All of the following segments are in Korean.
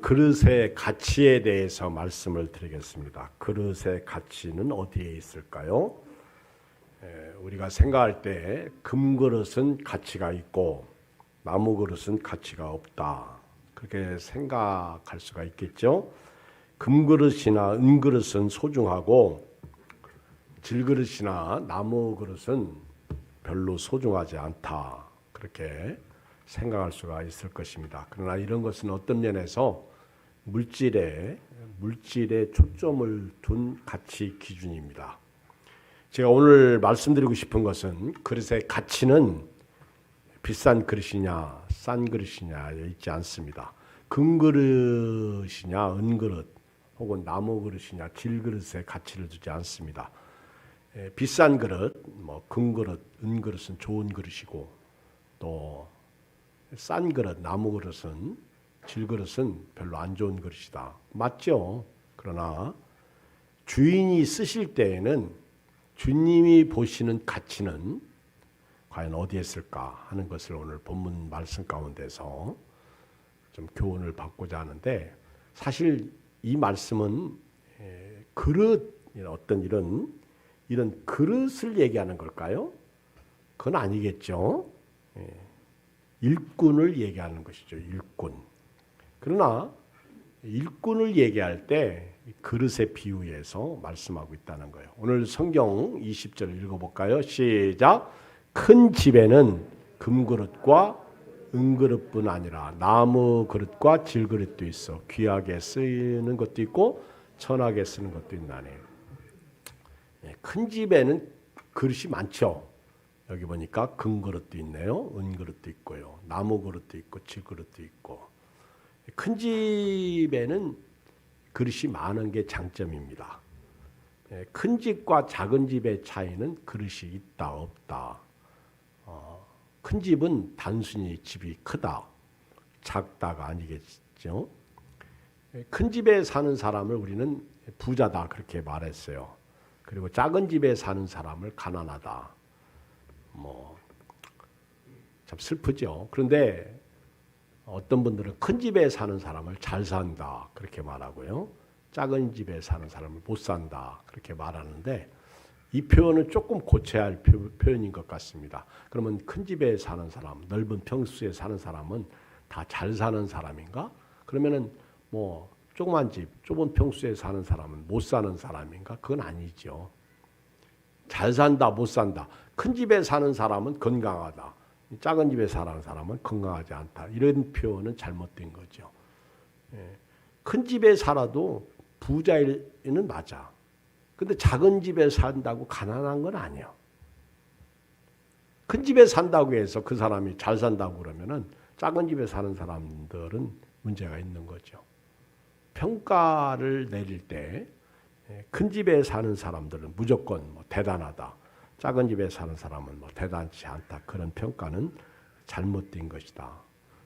그릇의 가치에 대해서 말씀을 드리겠습니다. 그릇의 가치는 어디에 있을까요? 우리가 생각할 때 금그릇은 가치가 있고 나무 그릇은 가치가 없다. 그렇게 생각할 수가 있겠죠. 금그릇이나 은그릇은 소중하고 질그릇이나 나무 그릇은 별로 소중하지 않다. 그렇게 생각할 수가 있을 것입니다. 그러나 이런 것은 어떤 면에서 물질에 초점을 둔 가치 기준입니다. 제가 오늘 말씀드리고 싶은 것은 그릇의 가치는 비싼 그릇이냐 싼 그릇이냐에 있지 않습니다. 금그릇이냐 은그릇 혹은 나무 그릇이냐 질그릇에 가치를 두지 않습니다. 비싼 그릇, 금그릇, 은그릇은 좋은 그릇이고 또 싼 그릇, 나무 그릇은 질그릇은 별로 안 좋은 그릇이다. 맞죠? 그러나 주인이 쓰실 때에는 주님이 보시는 가치는 과연 어디에 있을까 하는 것을 오늘 본문 말씀 가운데서 좀 교훈을 받고자 하는데, 사실 이 말씀은 그릇, 어떤 이런 그릇을 얘기하는 걸까요? 그건 아니겠죠. 일꾼을 얘기하는 것이죠. 일꾼. 그러나 일꾼을 얘기할 때 그릇에 비유해서 말씀하고 있다는 거예요. 오늘 성경 20절 읽어볼까요? 시작. 큰 집에는 금그릇과 은그릇뿐 아니라 나무 그릇과 질그릇도 있어 귀하게 쓰이는 것도 있고 천하게 쓰는 것도 있나니. 큰 집에는 그릇이 많죠. 여기 보니까 금그릇도 있네요. 은그릇도 있고요. 나무 그릇도 있고 질그릇도 있고. 큰 집에는 그릇이 많은 게 장점입니다. 큰 집과 작은 집의 차이는 그릇이 있다 없다. 큰 집은 단순히 집이 크다, 작다가 아니겠죠. 큰 집에 사는 사람을 우리는 부자다 그렇게 말했어요. 그리고 작은 집에 사는 사람을 가난하다. 참 슬프죠. 그런데 어떤 분들은 큰 집에 사는 사람을 잘 산다 그렇게 말하고요. 작은 집에 사는 사람을 못 산다 그렇게 말하는데, 이 표현은 조금 고쳐야 할 표현인 것 같습니다. 그러면 큰 집에 사는 사람, 넓은 평수에 사는 사람은 다 잘 사는 사람인가? 그러면은 조그만 집, 좁은 평수에 사는 사람은 못 사는 사람인가? 그건 아니죠. 잘 산다, 못 산다. 큰 집에 사는 사람은 건강하다. 작은 집에 사는 사람은 건강하지 않다. 이런 표현은 잘못된 거죠. 큰 집에 살아도 부자일는 맞아. 근데 작은 집에 산다고 가난한 건 아니에요. 큰 집에 산다고 해서 그 사람이 잘 산다고 그러면은 작은 집에 사는 사람들은 문제가 있는 거죠. 평가를 내릴 때 큰 집에 사는 사람들은 무조건 대단하다. 작은 집에 사는 사람은 대단치 않다. 그런 평가는 잘못된 것이다.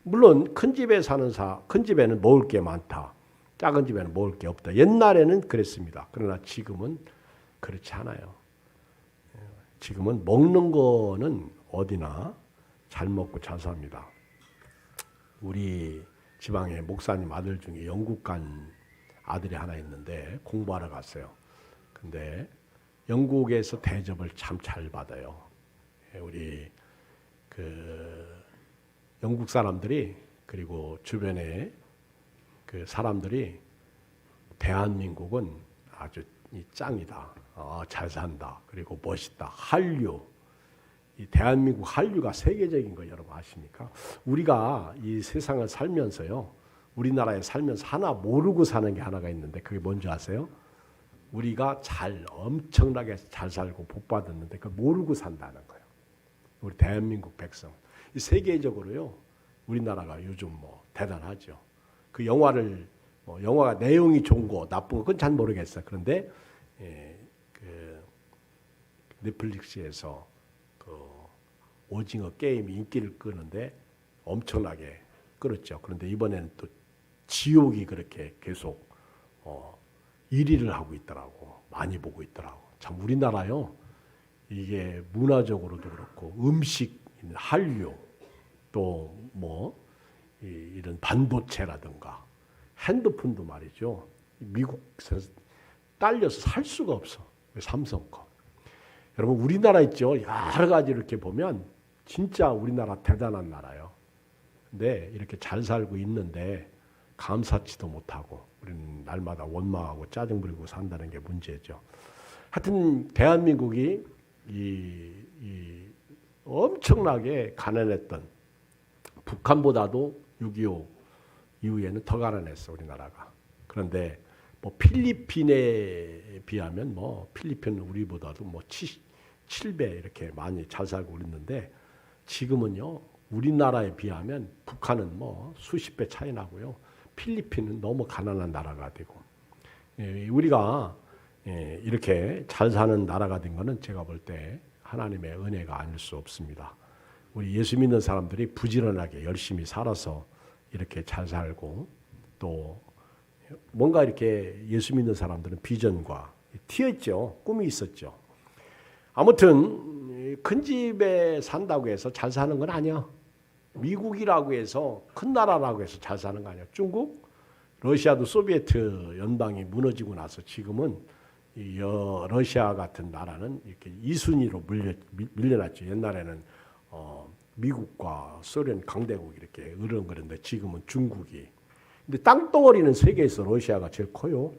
물론 큰 집에는 먹을 게 많다. 작은 집에는 먹을 게 없다. 옛날에는 그랬습니다. 그러나 지금은 그렇지 않아요. 지금은 먹는 거는 어디나 잘 먹고 잘 삽니다. 우리 지방에 목사님 아들 중에 영국 간 아들이 하나 있는데 공부하러 갔어요. 근데 영국에서 대접을 참 잘 받아요. 우리 영국 사람들이, 그리고 주변에 그 사람들이 대한민국은 아주 짱이다. 잘 산다. 그리고 멋있다. 한류. 이 대한민국 한류가 세계적인 거 여러분 아십니까? 우리가 이 세상을 살면서요. 우리나라에 살면서 하나 모르고 사는 게 하나가 있는데 그게 뭔지 아세요? 우리가 엄청나게 잘 살고 복 받았는데 그걸 모르고 산다는 거예요. 우리 대한민국 백성. 이 세계적으로요. 우리나라가 요즘 대단하죠. 그 영화가 내용이 좋은 거 나쁜 거 그건 잘 모르겠어요. 그런데 그 넷플릭스에서 그 오징어 게임이 인기를 끄는데 엄청나게 끌었죠. 그런데 이번에는 또 지옥이 그렇게 계속 1위를 하고 있더라고. 많이 보고 있더라고. 참 우리나라요. 이게 문화적으로도 그렇고 음식, 한류, 또 이런 반도체라든가 핸드폰도 말이죠. 미국에서 딸려서 살 수가 없어. 삼성 거. 여러분 우리나라 있죠. 여러 가지 이렇게 보면 진짜 우리나라 대단한 나라예요. 근데 이렇게 잘 살고 있는데 감사치도 못하고 우리는 날마다 원망하고 짜증 부리고 산다는 게 문제죠. 하여튼 대한민국이 이 엄청나게 가난했던 북한보다도 6.25 이후에는 더 가난했어 우리나라가. 그런데 뭐 필리핀에 비하면 뭐 필리핀은 우리보다도 뭐 7배 이렇게 많이 잘 살고 있는데 지금은요 우리나라에 비하면 북한은 뭐 수십 배 차이 나고요. 필리핀은 너무 가난한 나라가 되고 우리가 이렇게 잘 사는 나라가 된 거는 제가 볼 때 하나님의 은혜가 아닐 수 없습니다. 우리 예수 믿는 사람들이 부지런하게 열심히 살아서 이렇게 잘 살고 또 뭔가 이렇게 예수 믿는 사람들은 비전과 튀었죠. 꿈이 있었죠. 아무튼 큰 집에 산다고 해서 잘 사는 건 아니야. 미국이라고 해서 큰 나라라고 해서 잘 사는 거 아니야. 중국, 러시아도 소비에트 연방이 무너지고 나서 지금은 러시아 같은 나라는 이렇게 2순위로 밀려났죠. 옛날에는 미국과 소련 강대국 이렇게 으르렁거렸는데 지금은 중국이. 근데 땅덩어리는 세계에서 러시아가 제일 커요.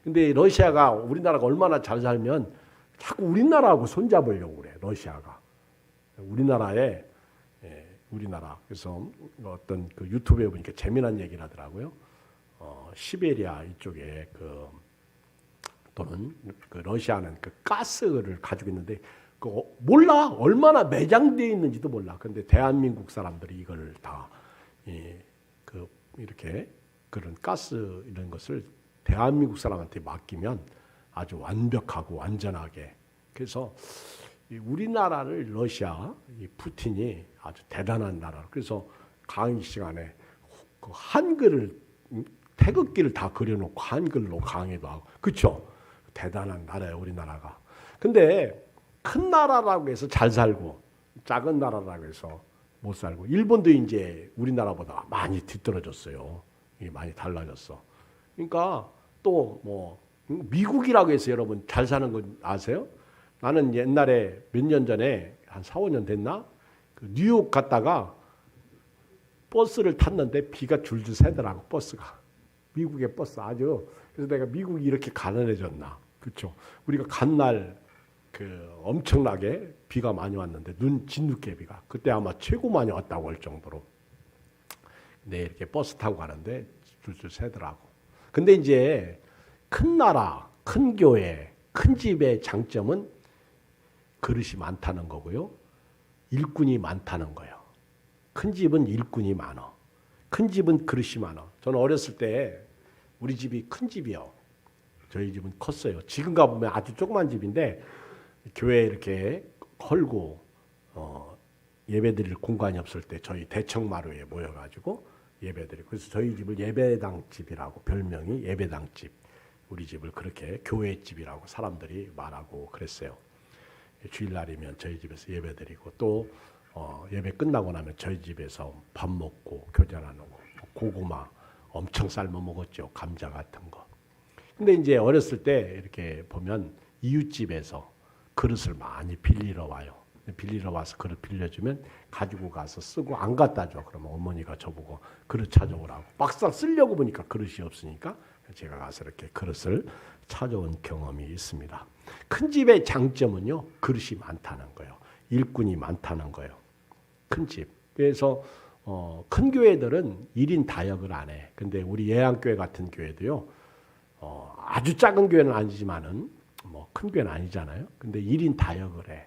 근데 러시아가 우리나라가 얼마나 잘 살면 자꾸 우리나라하고 손잡으려고 그래. 러시아가 우리나라에 우리나라 그래서 어떤 그 유튜브에 보니까 재미난 얘기를 하더라고요. 시베리아 이쪽에 또는 그 러시아는 그 가스를 가지고 있는데 몰라 얼마나 매장되어 있는지도 몰라. 그런데 대한민국 사람들이 이걸 다 이렇게 그런 가스 이런 것을 대한민국 사람한테 맡기면 아주 완벽하고 완전하게. 그래서 우리나라를 러시아 푸틴이 아주 대단한 나라. 그래서 강의 시간에 그 한글을 태극기를 다 그려놓고 한글로 강의도 하고 그렇죠. 대단한 나라예요 우리나라가. 근데 큰 나라라고 해서 잘 살고 작은 나라라고 해서 못 살고 일본도 이제 우리나라보다 많이 뒤떨어졌어요. 이게 많이 달라졌어. 그러니까 또 뭐 미국이라고 해서 여러분 잘 사는 거 아세요? 나는 옛날에 몇 년 전에 한 4, 5년 됐나? 뉴욕 갔다가 버스를 탔는데 비가 줄줄 새더라고 버스가. 미국의 버스 아주. 그래서 내가 미국이 이렇게 가난해졌나? 그렇죠. 우리가 간 날 엄청나게 비가 많이 왔는데 진눈깨 비가 그때 아마 최고 많이 왔다고 할 정도로. 네 이렇게 버스 타고 가는데 줄줄 새더라고. 근데 이제 큰 나라, 큰 교회, 큰 집의 장점은 그릇이 많다는 거고요. 일꾼이 많다는 거예요. 큰 집은 일꾼이 많아. 큰 집은 그릇이 많아. 저는 어렸을 때 우리 집이 큰 집이요. 저희 집은 컸어요. 지금 가보면 아주 조그만 집인데 교회에 이렇게 헐고 예배드릴 공간이 없을 때 저희 대청마루에 모여가지고 예배드리고 그래서 저희 집을 예배당 집이라고 별명이 예배당 집. 우리 집을 그렇게 교회 집이라고 사람들이 말하고 그랬어요. 주일날이면 저희 집에서 예배드리고 또 예배 끝나고 나면 저희 집에서 밥 먹고 교제 나누고 고구마 엄청 삶아 먹었죠. 감자 같은 거. 근데 이제 어렸을 때 이렇게 보면 이웃집에서 그릇을 많이 빌리러 와요. 빌리러 와서 그릇 빌려주면 가지고 가서 쓰고 안 갖다 줘. 그러면 어머니가 저보고 그릇 찾아오라고. 막상 쓰려고 보니까 그릇이 없으니까 제가 가서 이렇게 그릇을 찾아온 경험이 있습니다. 큰 집의 장점은요. 그릇이 많다는 거예요. 일꾼이 많다는 거예요. 큰 집. 그래서 큰 교회들은 1인 다역을 안 해. 근데 우리 예양교회 같은 교회도요. 아주 작은 교회는 아니지만은 뭐 큰 교회는 아니잖아요. 근데 1인 다역을 해.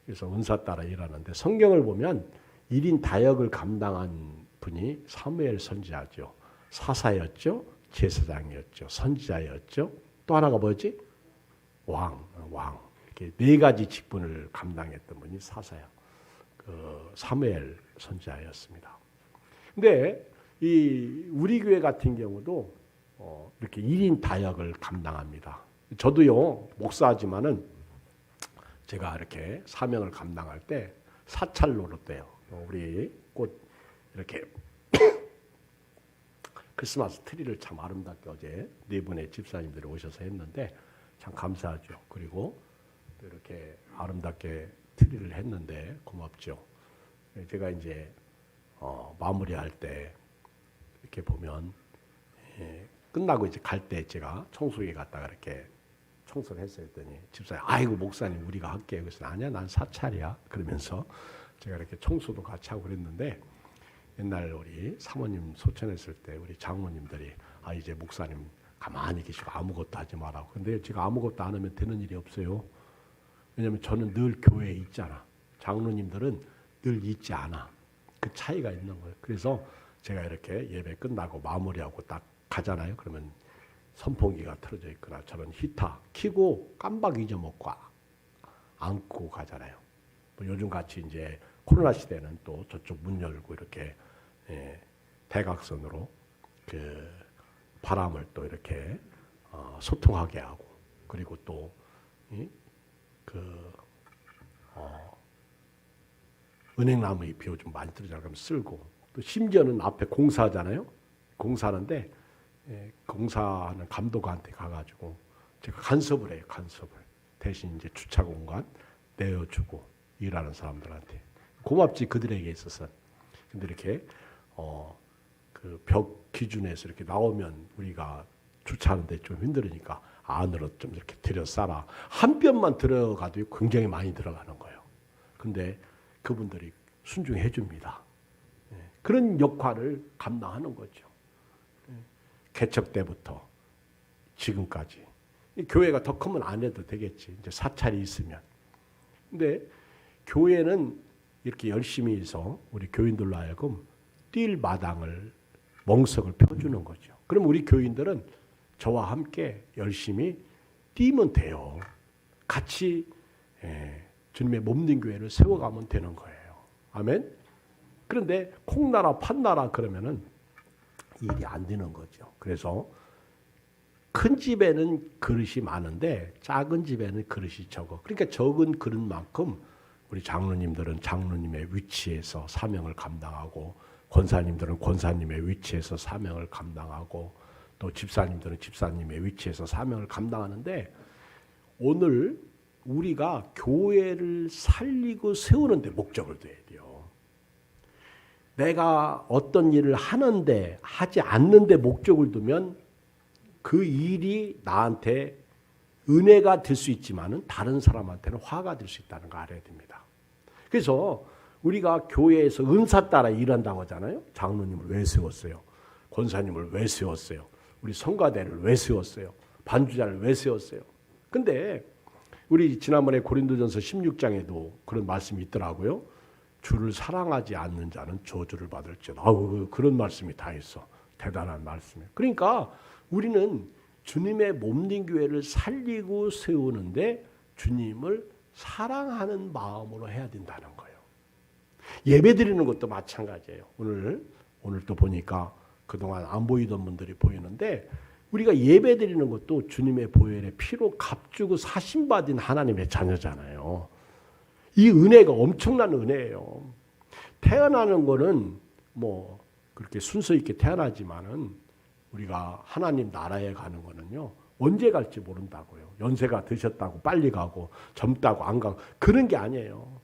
그래서 은사 따라 일하는데 성경을 보면 1인 다역을 감당한 분이 사무엘 선지자죠. 사사였죠. 제사장이었죠. 선지자였죠. 또 하나가 뭐지? 왕. 이렇게 4가지 직분을 감당했던 분이 사사야. 사무엘 선지자였습니다. 근데 우리 교회 같은 경우도 이렇게 1인 다역을 감당합니다. 저도요 목사지만은 제가 이렇게 사명을 감당할 때 사찰 노릇돼요. 우리 꽃 이렇게 크리스마스 트리를 참 아름답게 어제 네 분의 집사님들이 오셔서 했는데 참 감사하죠. 그리고 또 이렇게 아름답게 트리를 했는데 고맙죠. 제가 이제 마무리할 때 이렇게 보면 끝나고 이제 갈 때 제가 청소기 갔다가 이렇게 청소를 했어요. 했더니 집사님, 아이고 목사님 우리가 할게요. 그래서 아니야, 난 사찰이야. 그러면서 제가 이렇게 청소도 같이 하고 그랬는데 옛날 우리 사모님 소천했을 때 우리 장로님들이 이제 목사님 가만히 계시고 아무것도 하지 말라고. 근데 제가 아무것도 안 하면 되는 일이 없어요. 왜냐하면 저는 늘 교회에 있잖아. 장로님들은 늘 있지 않아. 그 차이가 있는 거예요. 그래서 제가 이렇게 예배 끝나고 마무리하고 딱 가잖아요. 그러면 선풍기가 틀어져 있거나 저는 히터 켜고 깜박 잊어먹고 안고 가잖아요. 뭐 요즘 같이 이제 코로나 시대는 또 저쪽 문 열고 이렇게 대각선으로 그 바람을 또 이렇게 소통하게 하고, 그리고 또 은행나무 잎이 요즘 많이 들어잖아요. 그럼 쓸고, 또 심지어는 앞에 공사하잖아요. 공사하는데 공사하는 감독한테 가가지고 제가 간섭을 해요. 간섭을. 대신 이제 주차 공간 내어주고 일하는 사람들한테. 고맙지 그들에게 있어서. 근데 이렇게 그 벽 기준에서 이렇게 나오면 우리가 주차하는데 좀 힘들으니까 안으로 좀 이렇게 들여 싸라. 한 뼘만 들어가도 굉장히 많이 들어가는 거예요. 근데 그분들이 순종해 줍니다. 그런 역할을 감당하는 거죠. 개척 때부터 지금까지. 교회가 더 크면 안 해도 되겠지. 이제 사찰이 있으면. 근데 교회는 이렇게 열심히 해서 우리 교인들로 하여금 뛸 마당을, 멍석을 펴주는 거죠. 그럼 우리 교인들은 저와 함께 열심히 뛰면 돼요. 같이 주님의 몸된 교회를 세워가면 되는 거예요. 아멘. 그런데 콩나라 판나라 그러면은 일이 안 되는 거죠. 그래서 큰 집에는 그릇이 많은데 작은 집에는 그릇이 적어. 그러니까 적은 그릇만큼 우리 장로님들은 장로님의 위치에서 사명을 감당하고, 권사님들은 권사님의 위치에서 사명을 감당하고, 또 집사님들은 집사님의 위치에서 사명을 감당하는데, 오늘 우리가 교회를 살리고 세우는 데 목적을 둬야 돼요. 내가 어떤 일을 하는데 하지 않는데 목적을 두면 그 일이 나한테 은혜가 될 수 있지만은 다른 사람한테는 화가 될 수 있다는 거 알아야 됩니다. 그래서 우리가 교회에서 은사 따라 일한다고 하잖아요. 장로님을 왜 세웠어요? 권사님을 왜 세웠어요? 우리 성가대를 왜 세웠어요? 반주자를 왜 세웠어요? 근데 우리 지난번에 고린도전서 16장에도 그런 말씀이 있더라고요. 주를 사랑하지 않는 자는 저주를 받을지어다. 그런 말씀이 다 있어. 대단한 말씀이에요. 그러니까 우리는 주님의 몸된 교회를 살리고 세우는데 주님을 사랑하는 마음으로 해야 된다는 거예요. 예배 드리는 것도 마찬가지예요. 오늘 또 보니까 그동안 안 보이던 분들이 보이는데, 우리가 예배 드리는 것도 주님의 보혈의 피로 값주고 사심받은 하나님의 자녀잖아요. 이 은혜가 엄청난 은혜예요. 태어나는 거는 뭐 그렇게 순서 있게 태어나지만은 우리가 하나님 나라에 가는 거는요, 언제 갈지 모른다고요. 연세가 드셨다고 빨리 가고 젊다고 안 가고 그런 게 아니에요.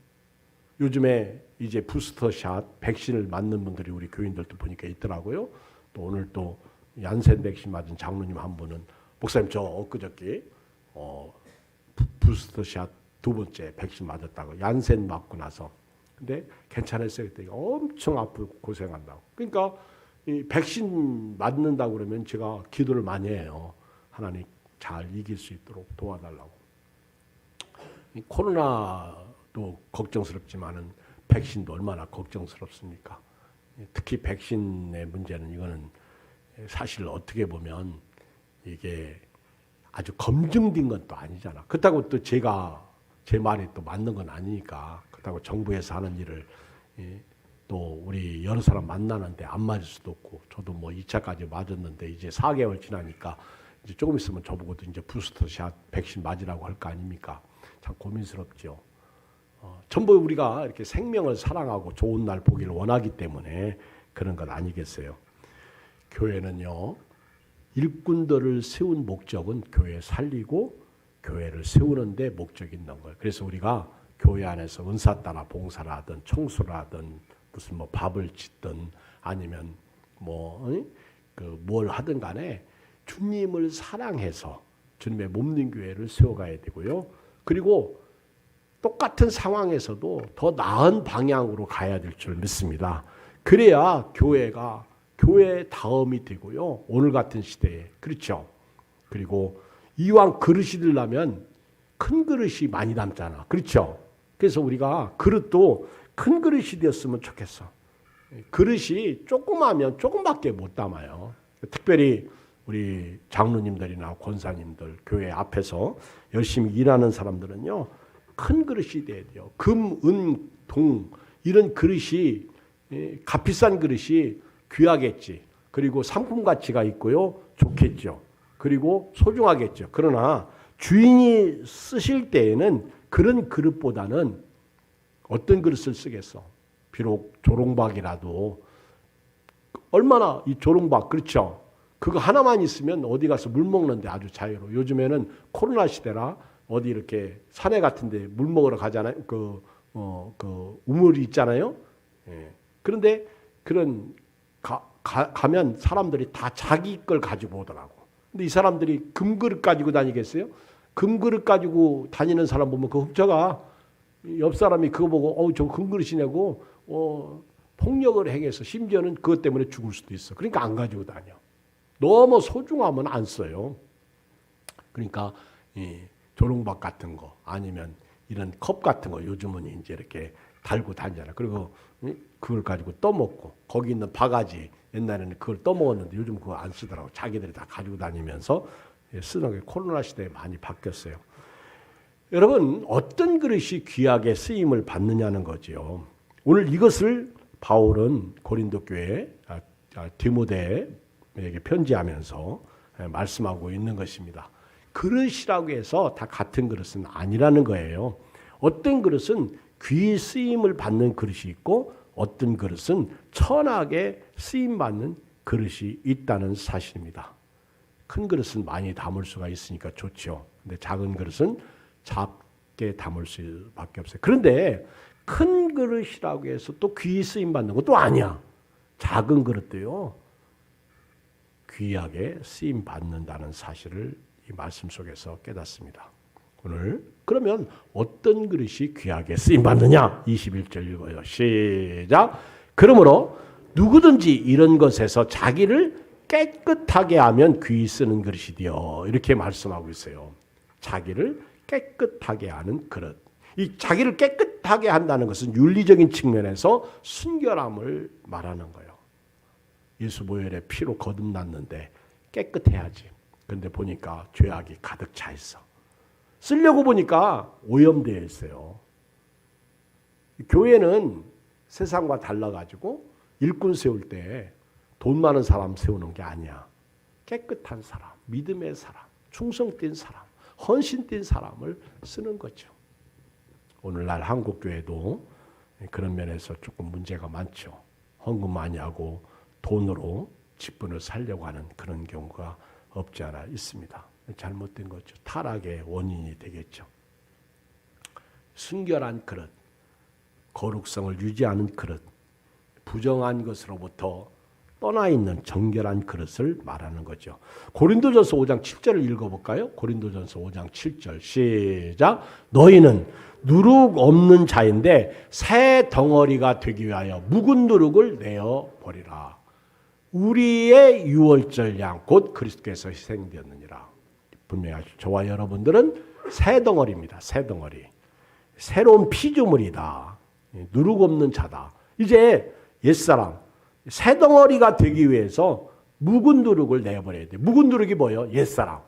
요즘에 이제 부스터샷 백신을 맞는 분들이 우리 교인들도 보니까 있더라고요. 또 오늘 또 얀센 백신 맞은 장로님 한 분은, 목사님 저 엊그저께 부스터샷 2번째 백신 맞았다고, 얀센 맞고 나서. 근데 괜찮았어요. 그때 엄청 아프고 고생한다고. 그러니까 이 백신 맞는다고 그러면 제가 기도를 많이 해요. 하나님 잘 이길 수 있도록 도와달라고. 이 코로나도 걱정스럽지만은 백신도 얼마나 걱정스럽습니까? 특히 백신의 문제는, 이거는 사실 어떻게 보면 이게 아주 검증된 건 또 아니잖아. 그렇다고 또 제가 제 말이 또 맞는 건 아니니까. 그렇다고 정부에서 하는 일을 또 우리 여러 사람 만나는데 안 맞을 수도 없고, 저도 뭐 2차까지 맞았는데 이제 4개월 지나니까 이제 조금 있으면 저보고도 이제 부스터샷 백신 맞으라고 할 거 아닙니까? 참 고민스럽죠. 전부 우리가 이렇게 생명을 사랑하고 좋은 날 보기를 원하기 때문에 그런 것 아니겠어요. 교회는요, 일꾼들을 세운 목적은 교회 살리고 교회를 세우는 데 목적이 있는 거예요. 그래서 우리가 교회 안에서 은사 따라 봉사를 하든 청소를 하든 무슨 뭐 밥을 짓든 아니면 뭘 하든 간에 주님을 사랑해서 주님의 몸된 교회를 세워가야 되고요. 그리고 똑같은 상황에서도 더 나은 방향으로 가야 될 줄 믿습니다. 그래야 교회가 교회의 다음이 되고요. 오늘 같은 시대에. 그렇죠. 그리고 이왕 그릇이 되려면 큰 그릇이 많이 남잖아. 그렇죠. 그래서 우리가 그릇도 큰 그릇이 되었으면 좋겠어. 그릇이 조그마하면 조금밖에 못 담아요. 특별히 우리 장로님들이나 권사님들 교회 앞에서 열심히 일하는 사람들은요. 큰 그릇이 돼야 돼요. 금, 은, 동 이런 그릇이 값비싼 그릇이 귀하겠지. 그리고 상품 가치가 있고요. 좋겠죠. 그리고 소중하겠죠. 그러나 주인이 쓰실 때에는 그런 그릇보다는 어떤 그릇을 쓰겠어? 비록 조롱박이라도 얼마나 이 조롱박 그렇죠? 그거 하나만 있으면 어디 가서 물 먹는데 아주 자유로워. 요즘에는 코로나 시대라 어디 이렇게 산에 같은데 물 먹으러 가잖아요. 그 우물이 있잖아요. 예. 그런데 그런 가면 사람들이 다 자기 걸 가지고 오더라고. 근데 이 사람들이 금그릇 가지고 다니겠어요? 금그릇 가지고 다니는 사람 보면 그 훔쳐가. 옆 사람이 그거 보고 저 금그릇이냐고 폭력을 행해서 심지어는 그것 때문에 죽을 수도 있어. 그러니까 안 가지고 다녀. 너무 소중하면 안 써요. 그러니까 조롱박 같은 거 아니면 이런 컵 같은 거 요즘은 이제 이렇게 달고 다니잖아. 그리고 그걸 가지고 떠먹고 거기 있는 바가지 옛날에는 그걸 떠먹었는데 요즘 그거 안 쓰더라고. 자기들이 다 가지고 다니면서 쓰는 게 코로나 시대에 많이 바뀌었어요. 여러분 어떤 그릇이 귀하게 쓰임을 받느냐는 거지요. 오늘 이것을 바울은 고린도 교회 디모데에게 편지하면서 말씀하고 있는 것입니다. 그릇이라고 해서 다 같은 그릇은 아니라는 거예요. 어떤 그릇은 귀히 쓰임을 받는 그릇이 있고 어떤 그릇은 천하게 쓰임받는 그릇이 있다는 사실입니다. 큰 그릇은 많이 담을 수가 있으니까 좋죠. 근데 작은 그릇은 작게 담을 수밖에 없어요. 그런데 큰 그릇이라고 해서 또 귀히 쓰임받는 것도 아니야. 작은 그릇도요. 귀하게 쓰임받는다는 사실을 이 말씀 속에서 깨닫습니다. 오늘 그러면 어떤 그릇이 귀하게 쓰임받느냐? 21절 읽어요. 시작. 그러므로 누구든지 이런 것에서 자기를 깨끗하게 하면 귀히 쓰는 그릇이 되어 이렇게 말씀하고 있어요. 자기를 깨끗하게 하는 그릇. 이 자기를 깨끗하게 한다는 것은 윤리적인 측면에서 순결함을 말하는 거예요. 예수 보혈의 피로 거듭났는데 깨끗해야지. 그런데 보니까 죄악이 가득 차 있어. 쓰려고 보니까 오염되어 있어요. 교회는 세상과 달라가지고 일꾼 세울 때 돈 많은 사람 세우는 게 아니야. 깨끗한 사람, 믿음의 사람, 충성된 사람, 헌신된 사람을 쓰는 거죠. 오늘날 한국교회도 그런 면에서 조금 문제가 많죠. 헌금 많이 하고 돈으로 직분을 살려고 하는 그런 경우가 없지 않아 있습니다. 잘못된 거죠. 타락의 원인이 되겠죠. 순결한 그릇, 거룩성을 유지하는 그릇, 부정한 것으로부터 떠나 있는 정결한 그릇을 말하는 거죠. 고린도전서 5장 7절을 읽어볼까요? 고린도전서 5장 7절 시작. 너희는 누룩 없는 자인데 새 덩어리가 되기 위하여 묵은 누룩을 내어버리라. 우리의 유월절 양 곧 그리스도께서 희생되었느니라. 분명히 저와 여러분들은 새 덩어리입니다. 새 덩어리. 새로운 피조물이다. 누룩 없는 자다. 이제 옛사람 새 덩어리가 되기 위해서 묵은 누룩을 내버려야 돼. 묵은 누룩이 뭐예요? 옛사람.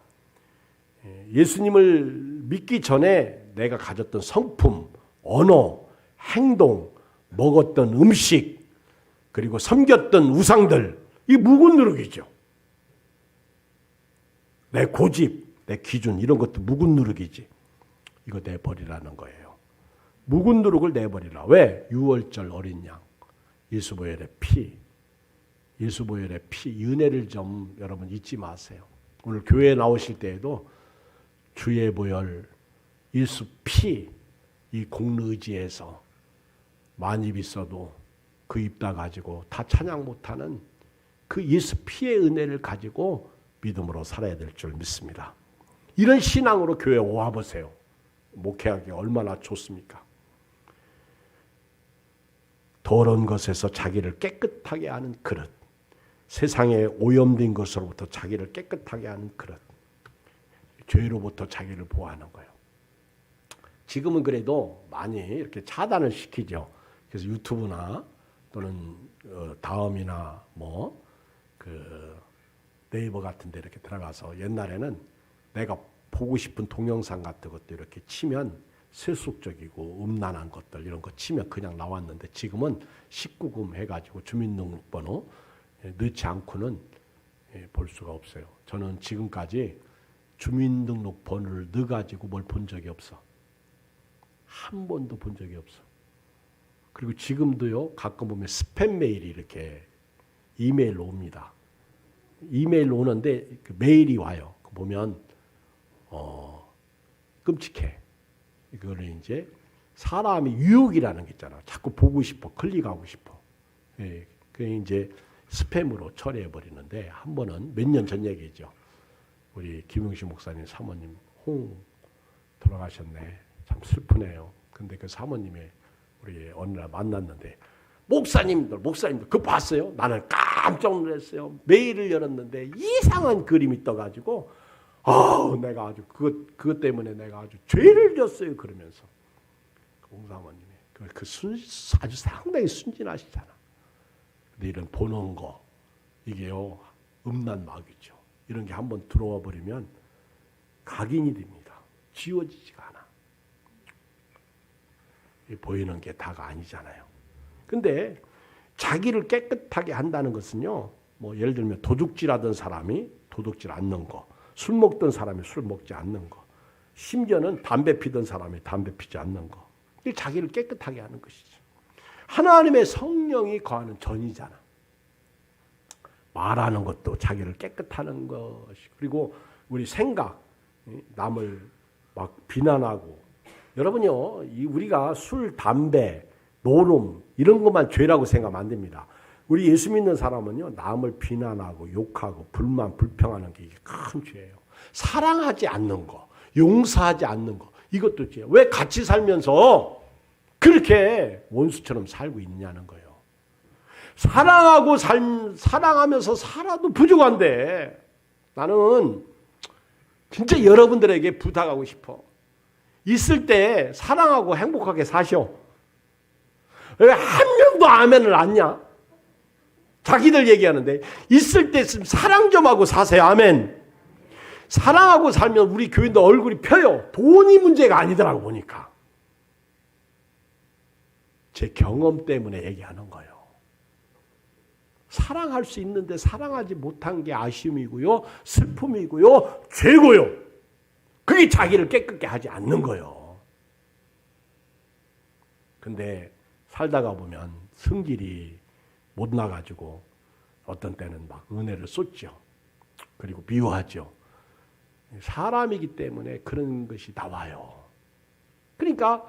예수님을 믿기 전에 내가 가졌던 성품, 언어, 행동, 먹었던 음식, 그리고 섬겼던 우상들, 이 묵은 누룩이죠. 내 고집, 내 기준 이런 것도 묵은 누룩이지. 이거 내버리라는 거예요. 묵은 누룩을 내버리라. 왜? 유월절 어린 양, 예수 보혈의 피, 예수 보혈의 피, 은혜를 좀 여러분 잊지 마세요. 오늘 교회에 나오실 때에도 주의 보혈, 예수 피, 이 공의지에서 만입 있어도 그 입다 가지고 다 찬양 못하는 그 예수 피의 은혜를 가지고 믿음으로 살아야 될 줄 믿습니다. 이런 신앙으로 교회에 와보세요. 목회하기 얼마나 좋습니까? 더러운 것에서 자기를 깨끗하게 하는 그릇, 세상에 오염된 것으로부터 자기를 깨끗하게 하는 그릇, 죄로부터 자기를 보호하는 거예요. 지금은 그래도 많이 이렇게 차단을 시키죠. 그래서 유튜브나 또는 다음이나 네이버 같은 데 이렇게 들어가서 옛날에는 내가 보고 싶은 동영상 같은 것도 이렇게 치면 세속적이고 음란한 것들 이런 거 치면 그냥 나왔는데 지금은 19금 해가지고 주민등록번호 넣지 않고는 볼 수가 없어요. 저는 지금까지 주민등록번호를 넣어가지고 뭘 본 적이 없어. 한 번도 본 적이 없어. 그리고 지금도요, 가끔 보면 스팸 메일이 이렇게 이메일로 옵니다. 이메일로 오는데 그 메일이 와요. 보면 끔찍해. 이거를 이제 사람이 유혹이라는 게 있잖아. 자꾸 보고 싶어, 클릭하고 싶어. 예, 그게 이제 스팸으로 처리해 버리는데 한 번은 몇 년 전 얘기죠. 우리 김용식 목사님 사모님 돌아가셨네. 참 슬프네요. 근데 그 사모님이 우리 어느 날 만났는데 목사님들 그거 봤어요? 나는 깜짝 놀랐어요. 메일을 열었는데 이상한 그림이 떠가지고 내가 아주 그것 때문에 내가 아주 죄를 졌어요. 그러면서 그 공사모님이 아주 상당히 순진하시잖아. 근데 이런 보는 거 이게요 음란 마귀죠. 이런 게 한번 들어와 버리면 각인이 됩니다. 지워지지가 않아. 보이는 게 다가 아니잖아요. 근데 자기를 깨끗하게 한다는 것은요, 예를 들면 도둑질하던 사람이 도둑질 않는 거, 술 먹던 사람이 술 먹지 않는 거, 심지어는 담배 피던 사람이 담배 피지 않는 거, 이게 자기를 깨끗하게 하는 것이죠. 하나님의 성령이 거하는 전이잖아. 말하는 것도 자기를 깨끗하는 것이, 그리고 우리 생각, 남을 막 비난하고, 여러분요, 우리가 술, 담배, 노름 이런 것만 죄라고 생각하면 안 됩니다. 우리 예수 믿는 사람은요, 남을 비난하고 욕하고 불만, 불평하는 게 큰 죄예요. 사랑하지 않는 거, 용서하지 않는 거, 이것도 죄예요. 왜 같이 살면서 그렇게 원수처럼 살고 있느냐는 거예요. 사랑하면서 살아도 부족한데 나는 진짜 여러분들에게 부탁하고 싶어. 있을 때 사랑하고 행복하게 사셔. 왜 한 명도 아멘을 안냐? 자기들 얘기하는데 있을 때 사랑 좀 하고 사세요. 아멘. 사랑하고 살면 우리 교인도 얼굴이 펴요. 돈이 문제가 아니더라고 보니까. 제 경험 때문에 얘기하는 거예요. 사랑할 수 있는데 사랑하지 못한 게 아쉬움이고요. 슬픔이고요. 죄고요. 그게 자기를 깨끗게 하지 않는 거예요. 근데 살다가 보면 성질이 못 나가지고 어떤 때는 막 은혜를 쏟죠. 그리고 미워하죠. 사람이기 때문에 그런 것이 나와요. 그러니까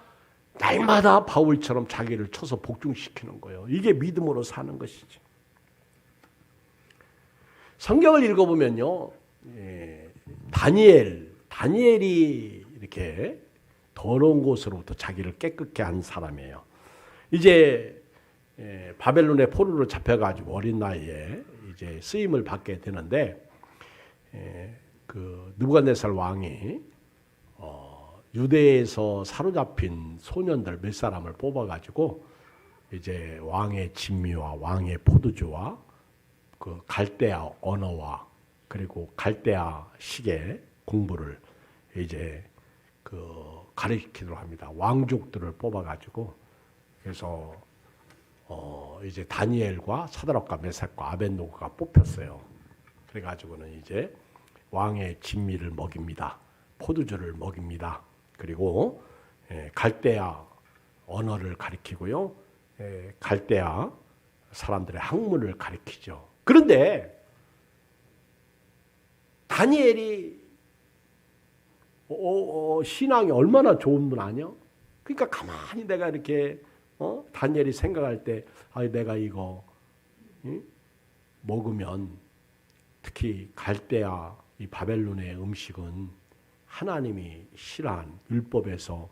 날마다 바울처럼 자기를 쳐서 복종시키는 거예요. 이게 믿음으로 사는 것이지. 성경을 읽어보면요. 다니엘이 이렇게 더러운 곳으로부터 자기를 깨끗게 한 사람이에요. 이제 바벨론의 포로로 잡혀가지고 어린 나이에 이제 쓰임을 받게 되는데 그 느부갓네살 왕이 유대에서 사로잡힌 소년들 몇 사람을 뽑아가지고 이제 왕의 진미와 왕의 포도주와 그 갈대아 언어와 그리고 갈대아 식의 공부를 이제 그 가르치도록 합니다. 왕족들을 뽑아가지고 그래서 이제 다니엘과 사드락과 메삭과 아벳노고가 뽑혔어요. 그래가지고는 이제 왕의 진미를 먹입니다. 포도주를 먹입니다. 그리고 갈대아 언어를 가리키고요. 갈대아 사람들의 학문을 가리키죠. 그런데 다니엘이 신앙이 얼마나 좋은 분 아니야? 그러니까 가만히 내가 이렇게 다니엘이 생각할 때 내가 이거 먹으면 특히 갈대아 이 바벨론의 음식은 하나님이 싫어한 율법에서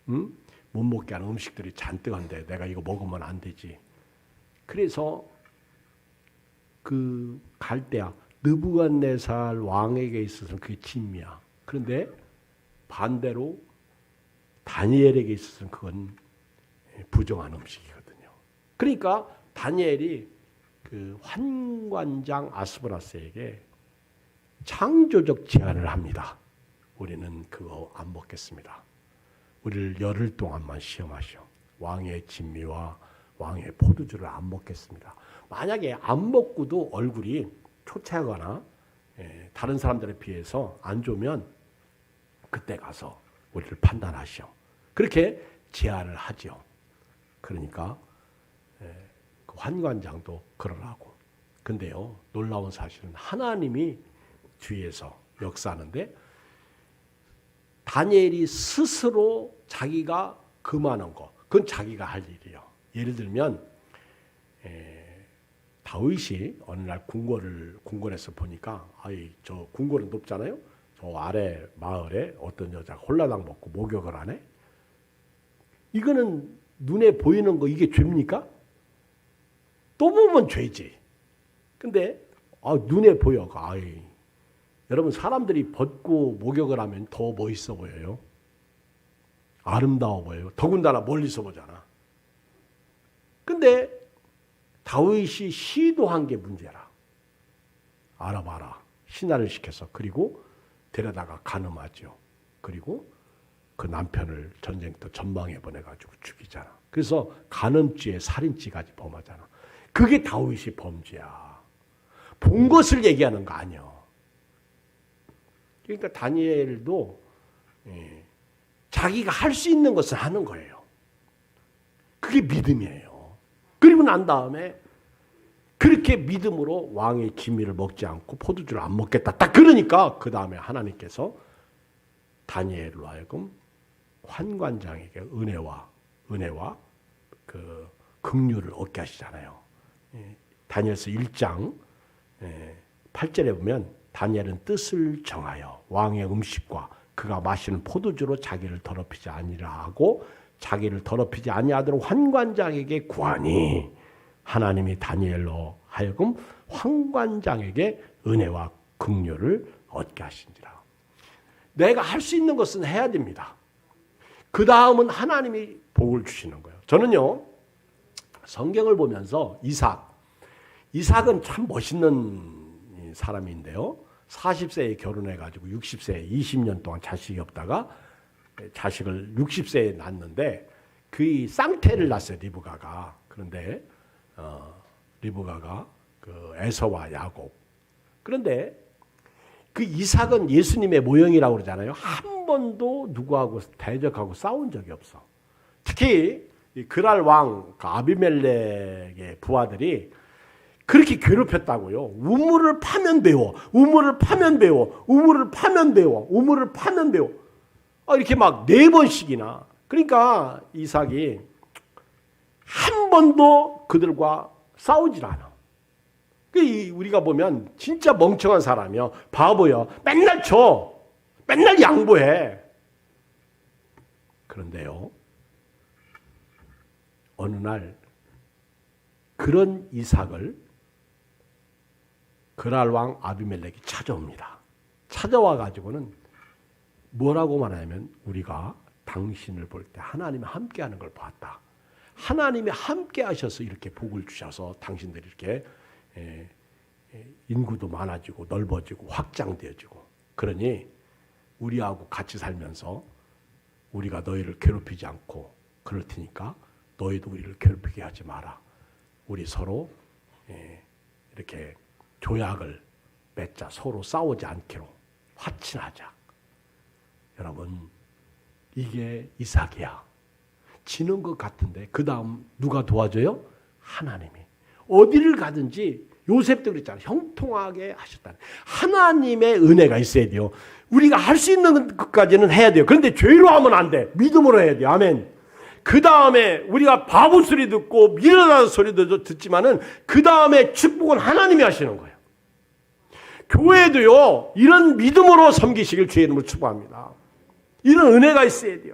못 먹게 하는 음식들이 잔뜩한데 내가 이거 먹으면 안 되지. 그래서 그 갈대아 느부갓네살 왕에게 있어서는 그게 진미야. 그런데 반대로 다니엘에게 있어서는 그건 부정한 음식이거든요. 그러니까 다니엘이 그 환관장 아스브라스에게 창조적 제안을 합니다. 우리는 그거 안 먹겠습니다. 우리를 열흘 동안만 시험하시오. 왕의 진미와 왕의 포도주를 안 먹겠습니다. 만약에 안 먹고도 얼굴이 초췌하거나 다른 사람들에 비해서 안 좋으면 그때 가서 우리를 판단하시오. 그렇게 제안을 하죠. 그러니까 그 환관장도 그러라고. 근데요, 놀라운 사실은 하나님이 뒤에서 역사하는데 다니엘이 스스로 자기가 금하는 거, 그건 자기가 할 일이에요. 예를 들면 다윗이 어느 날 궁궐에서 보니까 저 궁궐은 높잖아요. 저 아래 마을에 어떤 여자가 홀라당 먹고 목욕을 하네. 이거는 눈에 보이는 거 이게 죄입니까? 또 보면 죄지. 근데 눈에 보여. 여러분 사람들이 벗고 목욕을 하면 더 멋있어 보여요. 아름다워 보여요. 더군다나 멀리서 보잖아. 근데 다윗이 시도한 게 문제라. 알아봐라. 신하를 시켜서 그리고 데려다가 간음하죠. 그리고 그 남편을 전쟁터 전방에 보내가지고 죽이잖아. 그래서 간음죄, 살인죄까지 범하잖아. 그게 다윗이 범죄야. 본 것을 얘기하는 거 아니야. 그러니까 다니엘도 자기가 할 수 있는 것을 하는 거예요. 그게 믿음이에요. 그리고 난 다음에 그렇게 믿음으로 왕의 기미를 먹지 않고 포도주를 안 먹겠다. 딱 그러니까 그 다음에 하나님께서 다니엘로 하여금 환관장에게 은혜와 그 긍휼을 얻게 하시잖아요. 다니엘서 1장 8절에 보면 다니엘은 뜻을 정하여 왕의 음식과 그가 마시는 포도주로 자기를 더럽히지 아니라 하고 자기를 더럽히지 아니하도록 환관장에게 구하니 하나님이 다니엘로 하여금 환관장에게 은혜와 긍휼을 얻게 하신지라. 내가 할 수 있는 것은 해야 됩니다. 그 다음은 하나님이 복을 주시는 거예요. 저는요 성경을 보면서 이삭은 참 멋있는 사람인데요. 40세에 결혼해가지고 60세에 20년 동안 자식이 없다가 자식을 60세에 낳았는데 그 쌍태를 낳았어요. 리브가가. 그런데 리브가가 그 에서와 야곱. 그런데 그 이삭은 예수님의 모형이라고 그러잖아요. 한 번도 누구하고 대적하고 싸운 적이 없어. 특히 그랄 왕 아비멜렉의 부하들이 그렇게 괴롭혔다고요. 우물을 파면 배워. 우물을 파면 배워. 우물을 파면 배워. 우물을 파면 배워. 이렇게 막 4번씩이나. 그러니까 이삭이 한 번도 그들과 싸우질 않아. 우리가 보면 진짜 멍청한 사람이요. 바보요. 맨날 쳐. 맨날 양보해. 그런데요. 어느 날 그런 이삭을 그랄 왕 아비멜렉이 찾아옵니다. 찾아와 가지고는 뭐라고 말하냐면 우리가 당신을 볼 때 하나님이 함께하는 걸 봤다. 하나님이 함께 하셔서 이렇게 복을 주셔서 당신들이 이렇게 인구도 많아지고 넓어지고 확장되어지고 그러니 우리하고 같이 살면서 우리가 너희를 괴롭히지 않고 그럴 테니까 너희도 우리를 괴롭히게 하지 마라. 우리 서로 이렇게 조약을 맺자. 서로 싸우지 않기로 화친하자. 여러분 이게 이삭이야. 지는 것 같은데 그 다음 누가 도와줘요? 하나님이. 어디를 가든지 요셉도 그랬잖아요. 형통하게 하셨다. 하나님의 은혜가 있어야 돼요. 우리가 할 수 있는 것까지는 해야 돼요. 그런데 죄로 하면 안 돼. 믿음으로 해야 돼요. 아멘. 그 다음에 우리가 바보 소리 듣고 미련한 소리도 듣지만은 그 다음에 축복은 하나님이 하시는 거예요. 교회도요, 이런 믿음으로 섬기시길 주의 이름으로 축복합니다. 이런 은혜가 있어야 돼요.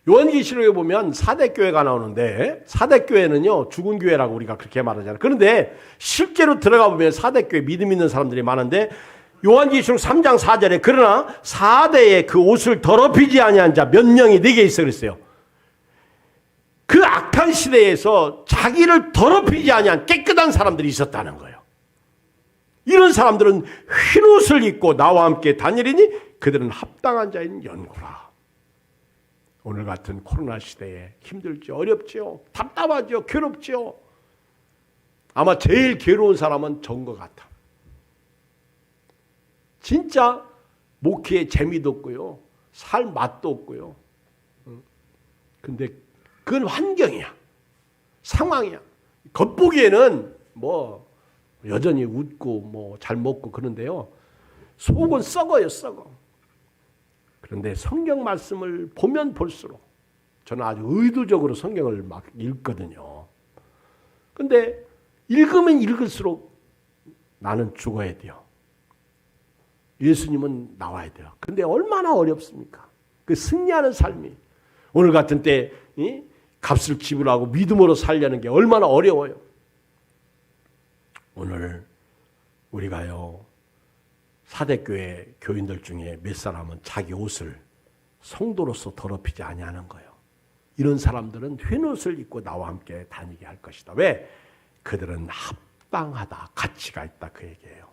요한계시록에 보면 사대교회가 나오는데, 사대교회는요 죽은 교회라고 우리가 그렇게 말하잖아요. 그런데 실제로 들어가 보면 사대교회 믿음 있는 사람들이 많은데, 요한계시록 3장 4절에 그러나 사대에 그 옷을 더럽히지 아니한 자 몇 명이 네게 있어 그랬어요. 그 악한 시대에서 자기를 더럽히지 아니한 깨끗한 사람들이 있었다는 거예요. 이런 사람들은 흰 옷을 입고 나와 함께 다니리니 그들은 합당한 자인 연고라. 오늘 같은 코로나 시대에 힘들죠. 어렵죠. 답답하죠. 괴롭죠. 아마 제일 괴로운 사람은 전 것 같아. 진짜 목회에 재미도 없고요. 살 맛도 없고요. 근데 그건 환경이야. 상황이야. 겉보기에는 뭐 여전히 웃고 뭐 잘 먹고 그런데요. 속은 썩어요. 썩어. 그런데 성경 말씀을 보면 볼수록 저는 아주 의도적으로 성경을 막 읽거든요. 그런데 읽으면 읽을수록 나는 죽어야 돼요. 예수님은 나와야 돼요. 그런데 얼마나 어렵습니까? 그 승리하는 삶이 오늘 같은 때 값을 지불하고 믿음으로 살려는 게 얼마나 어려워요. 오늘 우리가요 사대교회 교인들 중에 몇 사람은 자기 옷을 성도로서 더럽히지 아니하는 거예요. 이런 사람들은 흰옷을 입고 나와 함께 다니게 할 것이다. 왜? 그들은 합당하다. 가치가 있다. 그 얘기예요.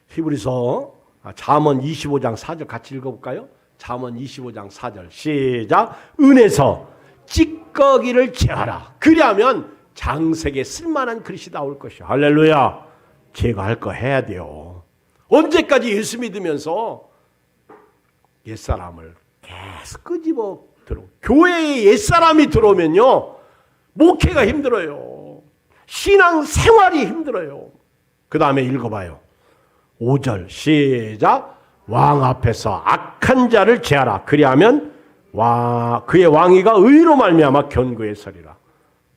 히브리서 잠언 25장 4절 같이 읽어볼까요? 잠언 25장 4절 시작. 은에서 찌꺼기를 제하라. 그리하면 장색에 쓸만한 그릇이 나올 것이야. 할렐루야. 제거할 거 해야 돼요. 언제까지 예수 믿으면서 옛사람을 계속 끄집어 들어. 교회에 옛사람이 들어오면요 목회가 힘들어요. 신앙 생활이 힘들어요. 그 다음에 읽어봐요. 5절 시작. 왕 앞에서 악한 자를 제하라. 그리하면 그의 왕위가 의로 말미암아 견고히 서리라.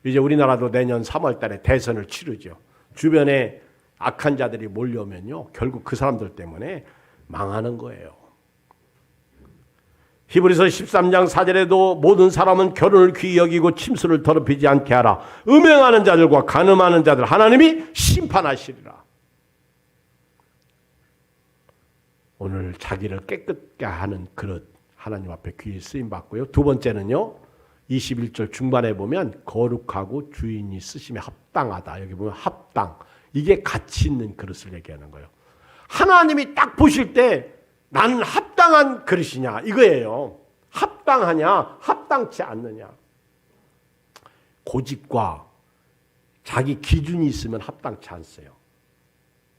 이제 우리나라도 내년 3월 달에 대선을 치르죠. 주변에 악한 자들이 몰려오면요 결국 그 사람들 때문에 망하는 거예요. 히브리서 13장 4절에도 모든 사람은 결혼을 귀히 여기고 침수를 더럽히지 않게 하라. 음행하는 자들과 간음하는 자들 하나님이 심판하시리라. 오늘 자기를 깨끗게 하는 그릇 하나님 앞에 귀히 쓰임받고요. 두 번째는요 21절 중반에 보면 거룩하고 주인이 쓰심에 합당하다. 여기 보면 합당. 이게 가치 있는 그릇을 얘기하는 거예요. 하나님이 딱 보실 때 나는 합당한 그릇이냐 이거예요. 합당하냐 합당치 않느냐. 고집과 자기 기준이 있으면 합당치 않어요.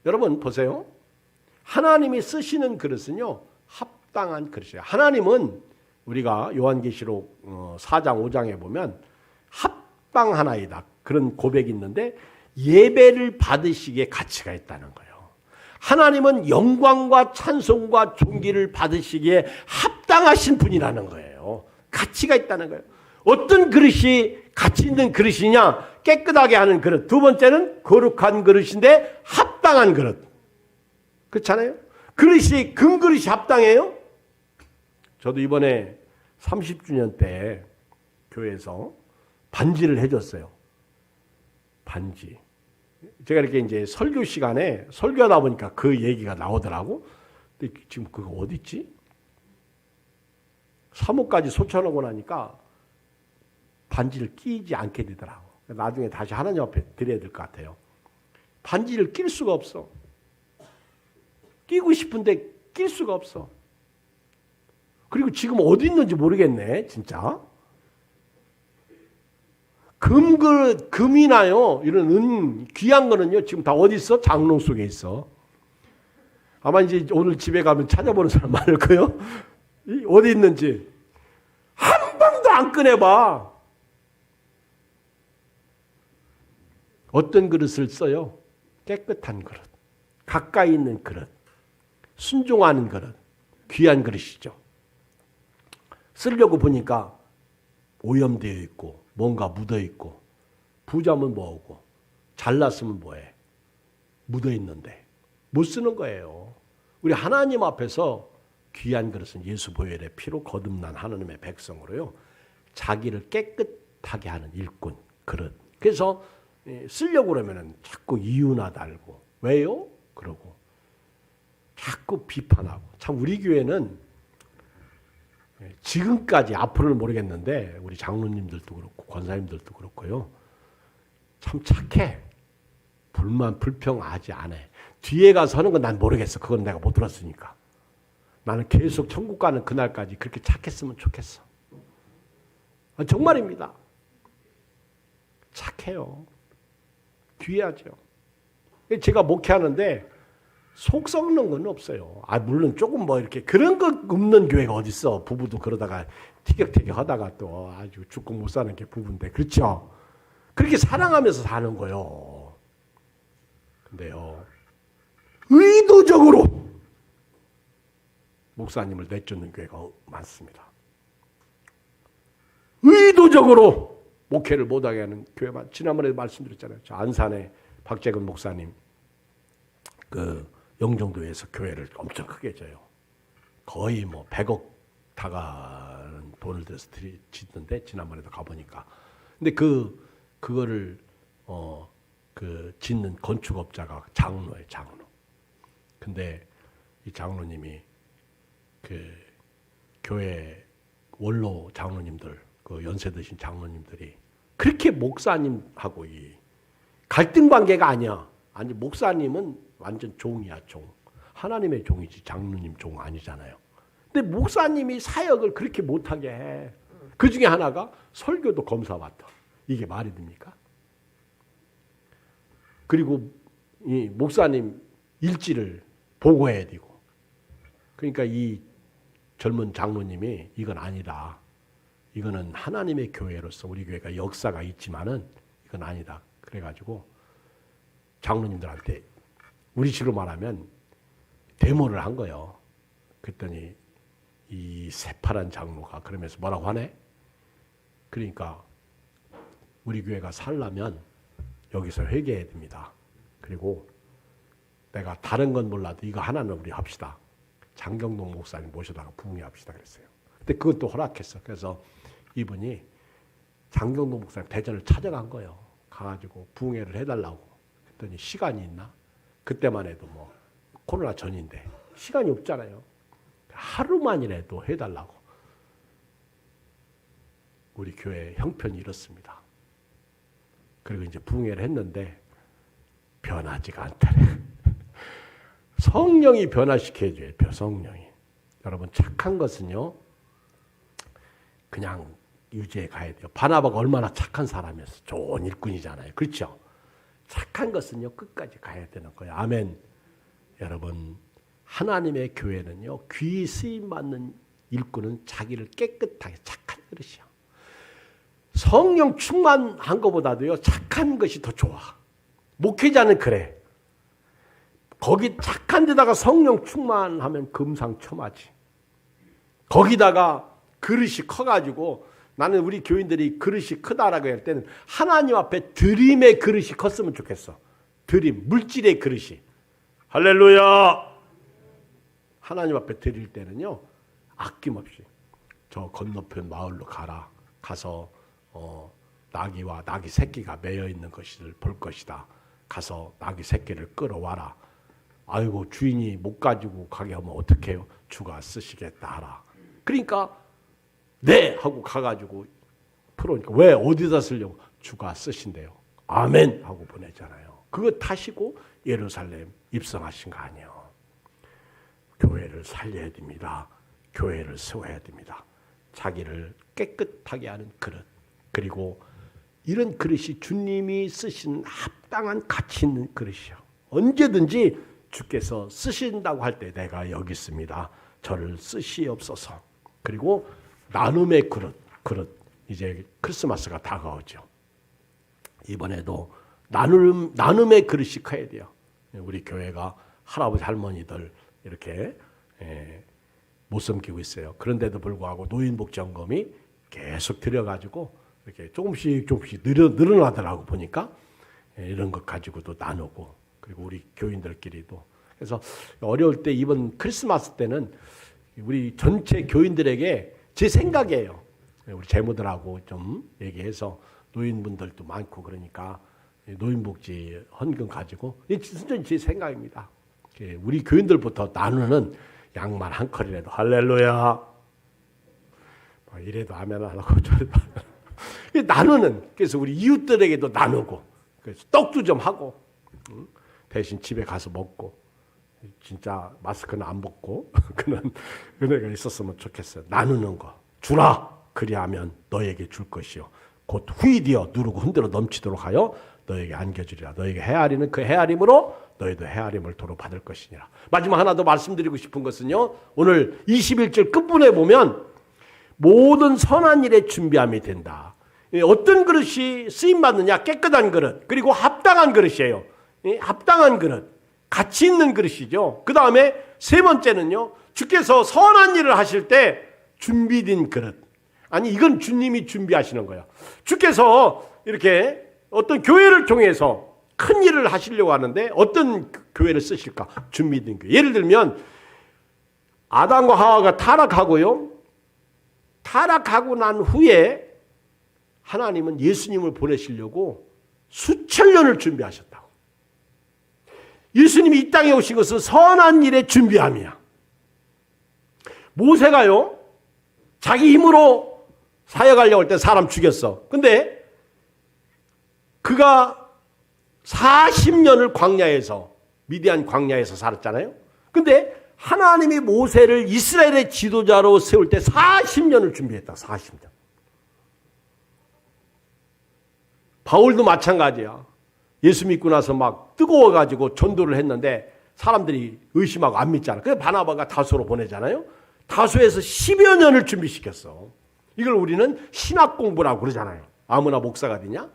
여러분 보세요. 하나님이 쓰시는 그릇은요 합당한 그릇이에요. 하나님은 우리가 요한계시록 4장 5장에 보면 합당하나이다 그런 고백이 있는데 예배를 받으시기에 가치가 있다는 거예요. 하나님은 영광과 찬송과 존귀를 받으시기에 합당하신 분이라는 거예요. 가치가 있다는 거예요. 어떤 그릇이 가치 있는 그릇이냐? 깨끗하게 하는 그릇. 두 번째는 거룩한 그릇인데 합당한 그릇. 그렇잖아요? 그릇이 금그릇이 합당해요? 저도 이번에 30주년 때 교회에서 반지를 해줬어요. 반지. 제가 이렇게 이제 설교 시간에 설교하다 보니까 그 얘기가 나오더라고. 근데 지금 그거 어디 있지? 사모까지 소천하고 나니까 반지를 끼지 않게 되더라고. 나중에 다시 하나님 앞에 드려야 될 것 같아요. 반지를 낄 수가 없어. 끼고 싶은데 낄 수가 없어. 그리고 지금 어디 있는지 모르겠네, 진짜. 금이나요, 이런 귀한 거는요, 지금 다 어디 있어? 장롱 속에 있어. 아마 이제 오늘 집에 가면 찾아보는 사람 많을 거예요. 어디 있는지. 한 번도 안 꺼내봐. 어떤 그릇을 써요? 깨끗한 그릇, 가까이 있는 그릇, 순종하는 그릇, 귀한 그릇이죠. 쓰려고 보니까 오염되어 있고 뭔가 묻어 있고 부자면 뭐하고 잘났으면 뭐해? 묻어 있는데 못 쓰는 거예요. 우리 하나님 앞에서 귀한 그릇은 예수 보혈의 피로 거듭난 하나님의 백성으로요. 자기를 깨끗하게 하는 일꾼 그릇. 그래서 쓰려고 그러면은 자꾸 이유나 달고 왜요? 그러고 자꾸 비판하고. 참 우리 교회는 지금까지 앞으로는 모르겠는데 우리 장로님들도 그렇고 권사님들도 그렇고요. 참 착해. 불만 불평하지 않아. 뒤에 가서 하는 건 난 모르겠어. 그건 내가 못 들었으니까. 나는 계속 천국 가는 그날까지 그렇게 착했으면 좋겠어. 정말입니다. 착해요. 귀하죠. 제가 목회하는데 속 썩는 건 없어요. 물론 조금 뭐 이렇게 그런 거 없는 교회가 어딨어. 부부도 그러다가 티격태격 하다가 또 아주 죽고 못 사는 게 부부인데. 그렇죠? 그렇게 사랑하면서 사는 거요. 근데요. 의도적으로 목사님을 내쫓는 교회가 많습니다. 의도적으로 목회를 못하게 하는 교회만. 지난번에 말씀드렸잖아요. 저 안산의 박재근 목사님 그 영종도에서 교회를 엄청 크게 져요. 거의 뭐 100억 다가는 돈을 들여서 짓는데 지난번에도 가보니까. 근데 그거를 그 짓는 건축업자가 장로예요, 장로. 근데 이 장로님이 그 교회 원로 장로님들, 그 연세 드신 장로님들이 그렇게 목사님하고 이 갈등 관계가 아니야. 아니 목사님은 완전 종이야, 종. 하나님의 종이지 장로님 종 아니잖아요. 근데 목사님이 사역을 그렇게 못하게 해. 그 중에 하나가 설교도 검사 맡아. 이게 말이 됩니까? 그리고 이 목사님 일지를 보고해야 되고. 그러니까 이 젊은 장로님이 이건 아니다. 이거는 하나님의 교회로서 우리 교회가 역사가 있지만은 이건 아니다. 그래가지고 장로님들한테 우리 식으로 말하면 데모를 한 거예요. 그랬더니 이 새파란 장로가 그러면서 뭐라고 하네? 그러니까 우리 교회가 살려면 여기서 회개해야 됩니다. 그리고 내가 다른 건 몰라도 이거 하나는 우리 합시다. 장경동 목사님 모셔다가 부흥회합시다 그랬어요. 근데 그것도 허락했어. 그래서 이분이 장경동 목사님 대전을 찾아간 거예요. 가가지고 부흥회를 해달라고. 그랬더니 시간이 있나? 그때만 해도 뭐 코로나 전인데 시간이 없잖아요. 하루만이라도 해달라고. 우리 교회 형편이 이렇습니다. 그리고 이제 부흥회를 했는데 변하지가 않다네. 성령이 변화시켜줘요. 성령이. 여러분 착한 것은요. 그냥 유지해 가야 돼요. 바나바가 얼마나 착한 사람이었어. 좋은 일꾼이잖아요. 그렇죠? 착한 것은요. 끝까지 가야 되는 거예요. 아멘. 여러분 하나님의 교회는요. 귀 쓰임받는 일꾼은 자기를 깨끗하게 착한 그릇이야. 성령 충만한 것보다도요. 착한 것이 더 좋아. 목회자는 그래. 거기 착한 데다가 성령 충만하면 금상첨화지. 거기다가 그릇이 커가지고 나는 우리 교인들이 그릇이 크다라고 할 때는 하나님 앞에 드림의 그릇이 컸으면 좋겠어. 드림, 물질의 그릇이. 할렐루야. 하나님 앞에 드릴 때는요. 아낌없이 저 건너편 마을로 가라. 가서 나귀와 나귀 새끼가 매여 있는 것을 볼 것이다. 가서 나귀 새끼를 끌어와라. 아이고 주인이 못 가지고 가게 하면 어떡해요? 주가 쓰시겠다 하라. 그러니까 네 하고 가가지고 풀어오니까 왜 어디다 쓰려고? 주가 쓰신대요. 아멘 하고 보내잖아요. 그거 타시고 예루살렘 입성하신 거 아니에요. 교회를 살려야 됩니다. 교회를 세워야 됩니다. 자기를 깨끗하게 하는 그릇. 그리고 이런 그릇이 주님이 쓰신 합당한 가치 있는 그릇이요. 언제든지 주께서 쓰신다고 할 때 내가 여기 있습니다. 저를 쓰시옵소서. 그리고 나눔의 그릇. 이제 크리스마스가 다가오죠. 이번에도 나눔의 그릇이 커야 돼요. 우리 교회가 할아버지 할머니들 이렇게 못 섬기고 있어요. 그런데도 불구하고 노인복지원금이 계속 들여가지고 이렇게 조금씩 늘어나더라고 보니까 이런 것 가지고도 나누고 그리고 우리 교인들끼리도 그래서 어려울 때 이번 크리스마스 때는 우리 전체 교인들에게 제 생각이에요. 우리 재무들하고 좀 얘기해서 노인분들도 많고 그러니까 노인복지 헌금 가지고 진짜 제 생각입니다. 우리 교인들부터 나누는 양말 한 컬이라도 할렐루야 이래도 아멘 안 하고 저래도 나누는 그래서 우리 이웃들에게도 나누고 그래서 떡도 좀 하고 대신 집에 가서 먹고 진짜 마스크는 안 벗고 그런 은혜가 있었으면 좋겠어요. 나누는 거 주라 그리하면 너에게 줄 것이요 곧 후이되어 누르고 흔들어 넘치도록 하여 너에게 안겨주리라. 너에게 헤아리는 그 헤아림으로 너희도 헤아림을 도로 받을 것이니라. 마지막 하나 더 말씀드리고 싶은 것은요. 오늘 21절 끝부분에 보면 모든 선한 일에 준비함이 된다. 어떤 그릇이 쓰임받느냐? 깨끗한 그릇 그리고 합당한 그릇이에요. 합당한 그릇 가치 있는 그릇이죠. 그 다음에 세 번째는요. 주께서 선한 일을 하실 때 준비된 그릇. 아니 이건 주님이 준비하시는 거예요. 주께서 이렇게 어떤 교회를 통해서 큰 일을 하시려고 하는데 어떤 교회를 쓰실까? 준비된 교회. 예를 들면 아담과 하와가 타락하고요. 타락하고 난 후에 하나님은 예수님을 보내시려고 수천 년을 준비하셨다고. 예수님이 이 땅에 오신 것은 선한 일의 준비함이야. 모세가요. 자기 힘으로 사역하려고 할 때 사람 죽였어. 근데 그가 40년을 광야에서 미디안 광야에서 살았잖아요. 근데 하나님이 모세를 이스라엘의 지도자로 세울 때 40년을 준비했다. 40년. 바울도 마찬가지야. 예수 믿고 나서 막 뜨거워가지고 전도를 했는데 사람들이 의심하고 안 믿잖아. 그래서 바나바가 다소로 보내잖아요. 다소에서 10여 년을 준비시켰어. 이걸 우리는 신학 공부라고 그러잖아요. 아무나 목사가 되냐?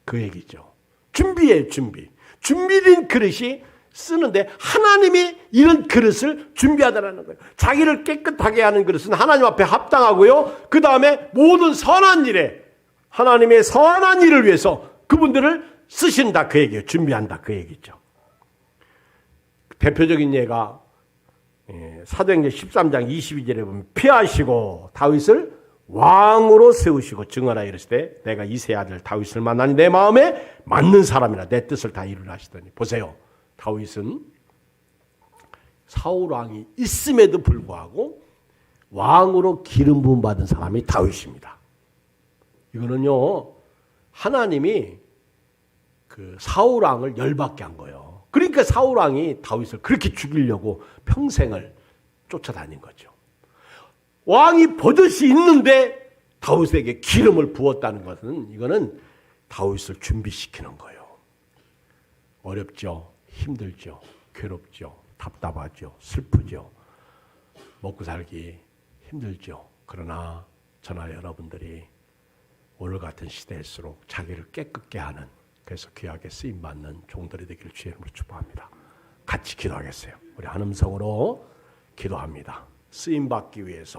그 얘기죠. 준비예요, 준비. 준비된 그릇이 쓰는데 하나님이 이런 그릇을 준비하다라는 거예요. 자기를 깨끗하게 하는 그릇은 하나님 앞에 합당하고요. 그 다음에 모든 선한 일에 하나님의 선한 일을 위해서 그분들을 쓰신다 그 얘기예요. 준비한다 그 얘기죠. 대표적인 예가 사도행전 13장 22절에 보면 피하시고 다윗을 왕으로 세우시고 증언하여 이르시되 내가 이새의 아들 다윗을 만나니 내 마음에 맞는 사람이라 내 뜻을 다 이루라 하시더니 보세요. 다윗은 사울 왕이 있음에도 불구하고 왕으로 기름 부음 받은 사람이 다윗입니다. 이거는요. 하나님이 그 사울 왕을 열받게 한 거예요. 그러니까 사울 왕이 다윗을 그렇게 죽이려고 평생을 쫓아다닌 거죠. 왕이 버릇이 있는데 다윗에게 기름을 부었다는 것은 이거는 다윗을 준비시키는 거예요. 어렵죠. 힘들죠. 괴롭죠. 답답하죠. 슬프죠. 먹고 살기 힘들죠. 그러나 저나 여러분들이 오늘 같은 시대일수록 자기를 깨끗게 하는 그래서 귀하게 쓰임받는 종들이 되기를 주의 이름으로 축복합니다. 같이 기도하겠어요. 우리 한 음성으로 기도합니다. 쓰임받기 위해서